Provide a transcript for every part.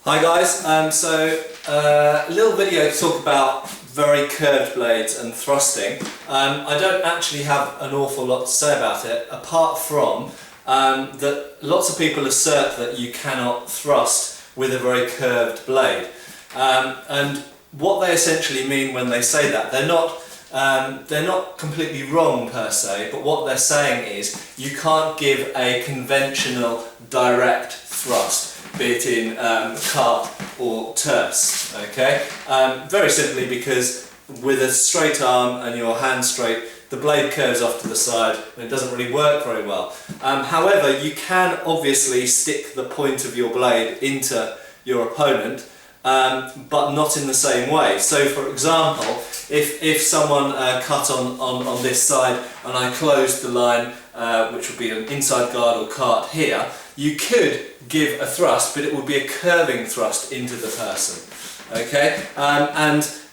Hi guys, a little video to talk about very curved blades and thrusting. I don't actually have an awful lot to say about it, apart from that lots of people assert that you cannot thrust with a very curved blade. And what they essentially mean when they say that, they're not completely wrong per se, but what they're saying is you can't give a conventional direct thrust, be it in cart or terce, okay? Very simply because with a straight arm and your hand straight, the blade curves off to the side and it doesn't really work very well. However, you can obviously stick the point of your blade into your opponent, but not in the same way. So for example, if someone cut on this side and I closed the line, which would be an inside guard or cart here, you could give a thrust, but it would be a curving thrust into the person. Okay,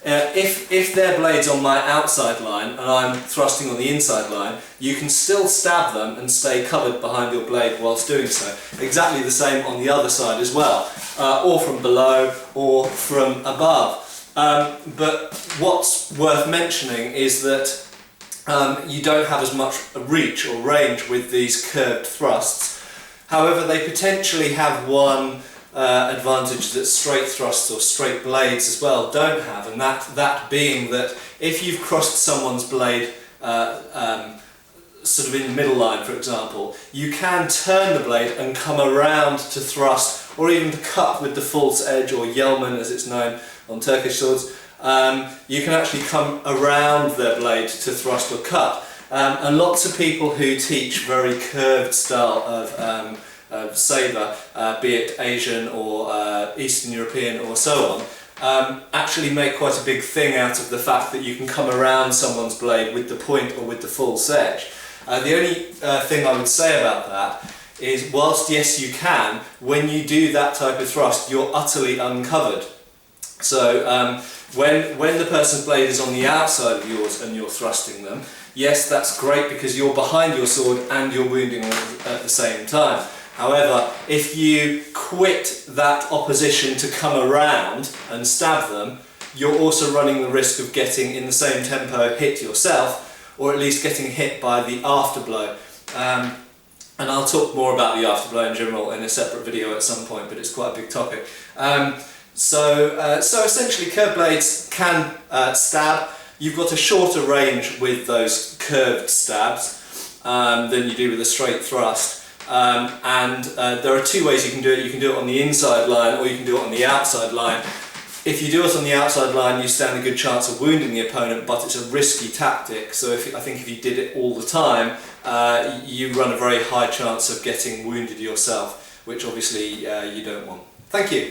if their blade's on my outside line and I'm thrusting on the inside line, you can still stab them and stay covered behind your blade whilst doing so. Exactly the same on the other side as well, or from below or from above. But what's worth mentioning is that you don't have as much reach or range with these curved thrusts. However, they potentially have one advantage that straight thrusts or straight blades as well don't have, and that being that if you've crossed someone's blade sort of in the middle line, for example, you can turn the blade and come around to thrust, or even to cut with the false edge, or yelman as it's known on Turkish swords. You can actually come around their blade to thrust or cut. And lots of people who teach very curved style of sabre, be it Asian or Eastern European or so on, actually make quite a big thing out of the fact that you can come around someone's blade with the point or with the false edge. The only thing I would say about that is, whilst yes you can, when you do that type of thrust you're utterly uncovered. So when the person's blade is on the outside of yours and you're thrusting them, yes, that's great because you're behind your sword and you're wounding them at the same time. However, if you quit that opposition to come around and stab them, you're also running the risk of getting, in the same tempo, hit yourself, or at least getting hit by the afterblow. And I'll talk more about the afterblow in general in a separate video at some point, but it's quite a big topic. So essentially curved blades can stab. You've got a shorter range with those curved stabs than you do with a straight thrust. There are two ways you can do it. You can do it on the inside line or you can do it on the outside line. If you do it on the outside line, you stand a good chance of wounding the opponent, but it's a risky tactic. So I think if you did it all the time, you run a very high chance of getting wounded yourself, which obviously you don't want. Thank you.